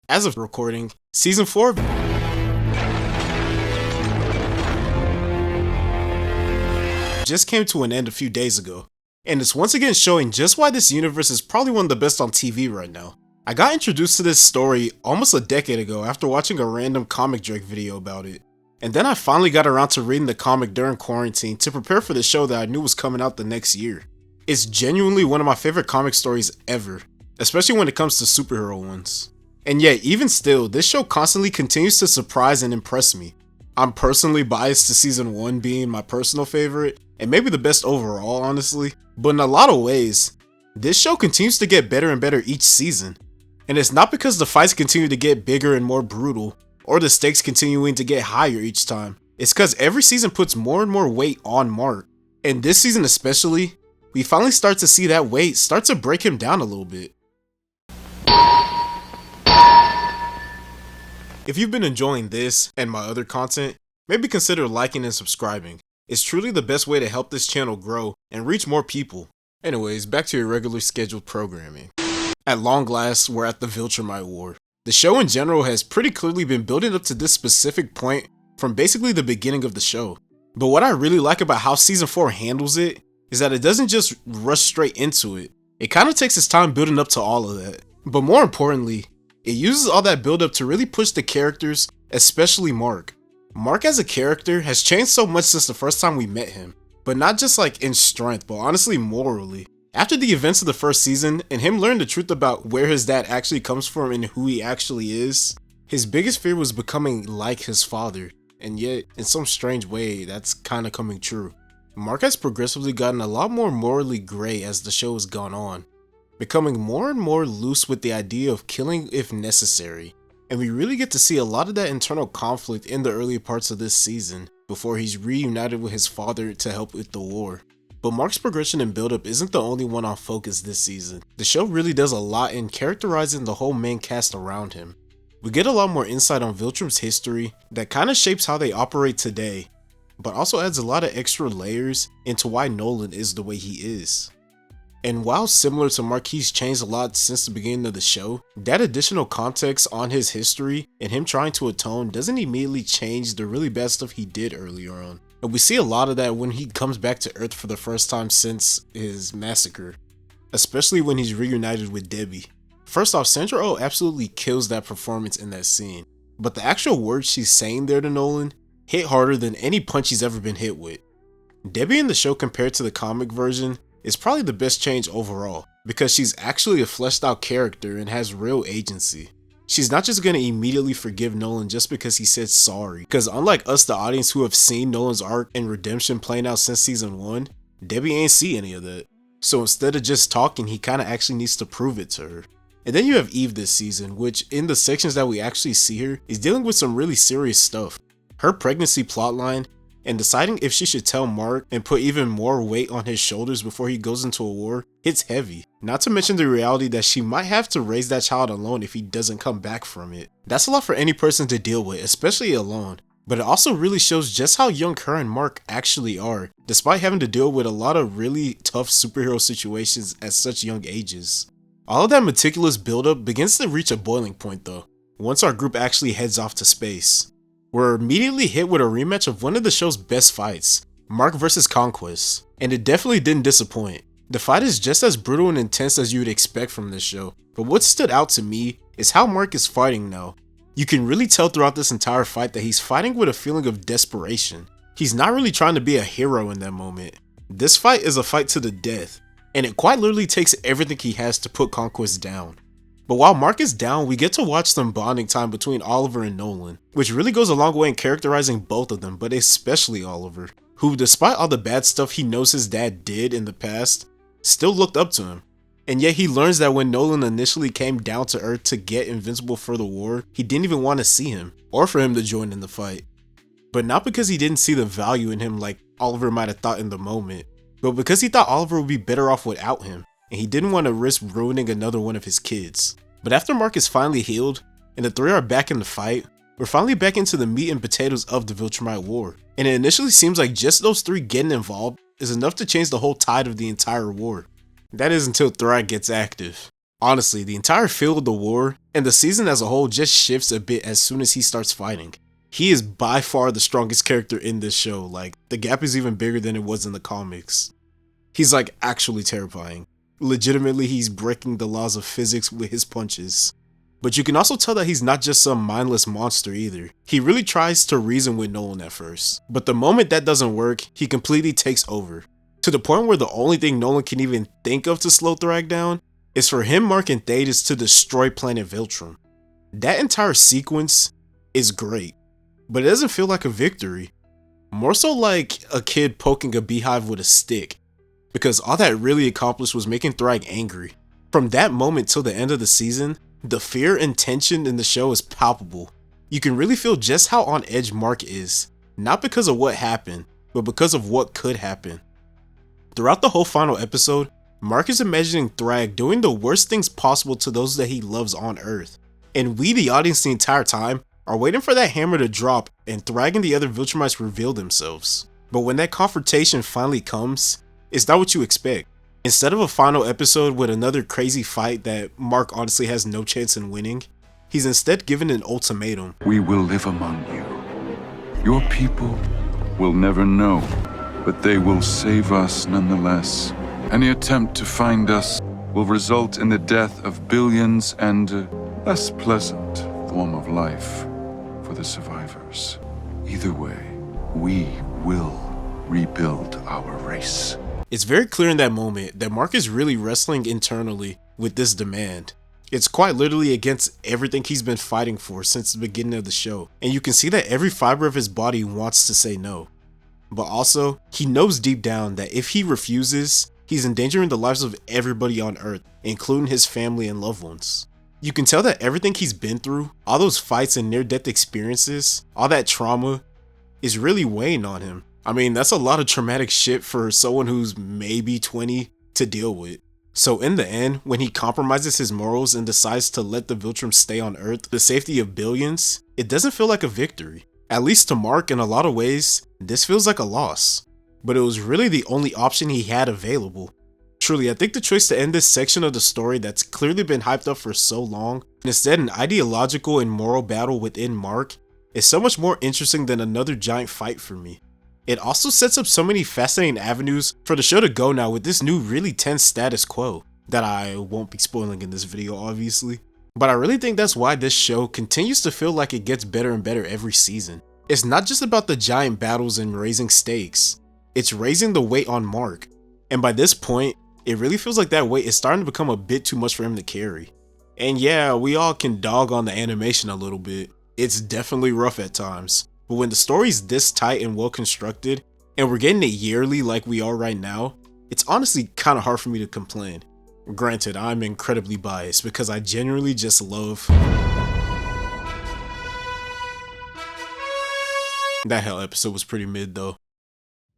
As of recording, Season 4 just came to an end a few days ago, and it's once again showing just why this universe is probably one of the best on TV right now. I got introduced to this story almost a decade ago after watching a random Comic Drake video about it, and then I finally got around to reading the comic during quarantine to prepare for the show that I knew was coming out the next year. It's genuinely one of my favorite comic stories ever, especially when it comes to superhero ones. And yet, even still, this show constantly continues to surprise and impress me. I'm personally biased to Season 1 being my personal favorite, and maybe the best overall, honestly. But in a lot of ways, this show continues to get better and better each season. And it's not because the fights continue to get bigger and more brutal, or the stakes continuing to get higher each time. It's because every season puts more and more weight on Mark. And this season especially, we finally start to see that weight start to break him down a little bit. If you've been enjoying this and my other content, maybe consider liking and subscribing. It's truly the best way to help this channel grow and reach more people. Anyways, back to your regularly scheduled programming. At long last, we're at the Viltrumite War. The show in general has pretty clearly been building up to this specific point from basically the beginning of the show. But what I really like about how Season 4 handles it is that it doesn't just rush straight into it. It kind of takes its time building up to all of that. But more importantly, it uses all that build up to really push the characters, especially Mark. Mark as a character has changed so much since the first time we met him, but not just like in strength, but honestly morally. After the events of the first season and him learning the truth about where his dad actually comes from and who he actually is, his biggest fear was becoming like his father, and yet in some strange way that's kinda coming true. Mark has progressively gotten a lot more morally gray as the show has gone on, becoming more and more loose with the idea of killing if necessary. And we really get to see a lot of that internal conflict in the early parts of this season, before he's reunited with his father to help with the war. But Mark's progression and buildup isn't the only one on focus this season. The show really does a lot in characterizing the whole main cast around him. We get a lot more insight on Viltrum's history that kinda shapes how they operate today, but also adds a lot of extra layers into why Nolan is the way he is. And while similar to Mark, he's changed a lot since the beginning of the show, that additional context on his history and him trying to atone doesn't immediately change the really bad stuff he did earlier on. And we see a lot of that when he comes back to Earth for the first time since his massacre, especially when he's reunited with Debbie. First off, Sandra Oh absolutely kills that performance in that scene, but the actual words she's saying there to Nolan hit harder than any punch he's ever been hit with. Debbie in the show compared to the comic version is probably the best change overall, because she's actually a fleshed out character and has real agency. She's not just gonna immediately forgive Nolan just because he said sorry, because unlike us the audience who have seen Nolan's arc and redemption playing out since Season 1, Debbie ain't see any of that. So instead of just talking, he kinda actually needs to prove it to her. And then you have Eve this season, which in the sections that we actually see her, is dealing with some really serious stuff. Her pregnancy plotline, and deciding if she should tell Mark and put even more weight on his shoulders before he goes into a war, hits heavy. Not to mention the reality that she might have to raise that child alone if he doesn't come back from it. That's a lot for any person to deal with, especially alone. But it also really shows just how young her and Mark actually are, despite having to deal with a lot of really tough superhero situations at such young ages. All of that meticulous buildup begins to reach a boiling point though, once our group actually heads off to space. We're immediately hit with a rematch of one of the show's best fights, Mark vs. Conquest, and it definitely didn't disappoint. The fight is just as brutal and intense as you would expect from this show, but what stood out to me is how Mark is fighting now. You can really tell throughout this entire fight that he's fighting with a feeling of desperation. He's not really trying to be a hero in that moment. This fight is a fight to the death, and it quite literally takes everything he has to put Conquest down. But while Mark is down, we get to watch some bonding time between Oliver and Nolan, which really goes a long way in characterizing both of them, but especially Oliver, who despite all the bad stuff he knows his dad did in the past, still looked up to him. And yet he learns that when Nolan initially came down to Earth to get Invincible for the war, he didn't even want to see him, or for him to join in the fight. But not because he didn't see the value in him like Oliver might have thought in the moment, but because he thought Oliver would be better off without him, and he didn't want to risk ruining another one of his kids. But after Mark is finally healed, and the three are back in the fight, we're finally back into the meat and potatoes of the Viltrumite War. And it initially seems like just those three getting involved is enough to change the whole tide of the entire war. That is until Thrag gets active. Honestly, the entire feel of the war and the season as a whole just shifts a bit as soon as he starts fighting. He is by far the strongest character in this show, like the gap is even bigger than it was in the comics. He's like actually terrifying. Legitimately, he's breaking the laws of physics with his punches. But you can also tell that he's not just some mindless monster either. He really tries to reason with Nolan at first, but the moment that doesn't work, he completely takes over. To the point where the only thing Nolan can even think of to slow Thrag down is for him, Mark, and Thetis to destroy planet Viltrum. That entire sequence is great, but it doesn't feel like a victory. More so like a kid poking a beehive with a stick, because all that really accomplished was making Thrag angry. From that moment till the end of the season, the fear and tension in the show is palpable. You can really feel just how on edge Mark is, not because of what happened, but because of what could happen. Throughout the whole final episode, Mark is imagining Thrag doing the worst things possible to those that he loves on Earth. And we, the audience, the entire time, are waiting for that hammer to drop and Thrag and the other Viltrumites reveal themselves. But when that confrontation finally comes, it's not what you expect. Instead of a final episode with another crazy fight that Mark honestly has no chance in winning, he's instead given an ultimatum. We will live among you. Your people will never know, but they will save us nonetheless. Any attempt to find us will result in the death of billions and a less pleasant form of life for the survivors. Either way, we will rebuild our race. It's very clear in that moment that Mark is really wrestling internally with this demand. It's quite literally against everything he's been fighting for since the beginning of the show, and you can see that every fiber of his body wants to say no. But also, he knows deep down that if he refuses, he's endangering the lives of everybody on Earth, including his family and loved ones. You can tell that everything he's been through, all those fights and near-death experiences, all that trauma, is really weighing on him. I mean, that's a lot of traumatic shit for someone who's maybe 20 to deal with. So in the end, when he compromises his morals and decides to let the Viltrum stay on Earth, the safety of billions, it doesn't feel like a victory. At least to Mark, in a lot of ways, this feels like a loss. But it was really the only option he had available. Truly, I think the choice to end this section of the story that's clearly been hyped up for so long, and instead an ideological and moral battle within Mark, is so much more interesting than another giant fight for me. It also sets up so many fascinating avenues for the show to go now with this new really tense status quo, that I won't be spoiling in this video obviously. But I really think that's why this show continues to feel like it gets better and better every season. It's not just about the giant battles and raising stakes, it's raising the weight on Mark. And by this point, it really feels like that weight is starting to become a bit too much for him to carry. And yeah, we all can dog on the animation a little bit. It's definitely rough at times. But when the story's this tight and well constructed, and we're getting it yearly like we are right now, it's honestly kind of hard for me to complain. Granted, I'm incredibly biased because I genuinely just love that hell episode was pretty mid though.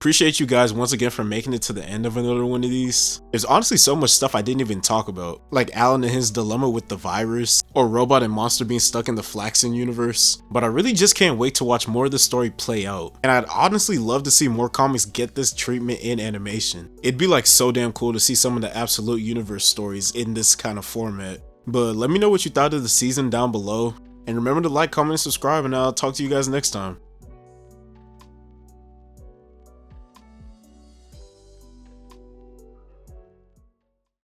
Appreciate you guys once again for making it to the end of another one of these. There's honestly so much stuff I didn't even talk about, like Alan and his dilemma with the virus, or Robot and Monster being stuck in the Flaxen universe, but I really just can't wait to watch more of the story play out, and I'd honestly love to see more comics get this treatment in animation. It'd be like so damn cool to see some of the Absolute Universe stories in this kind of format. But let me know what you thought of the season down below, and remember to like, comment, and subscribe, and I'll talk to you guys next time.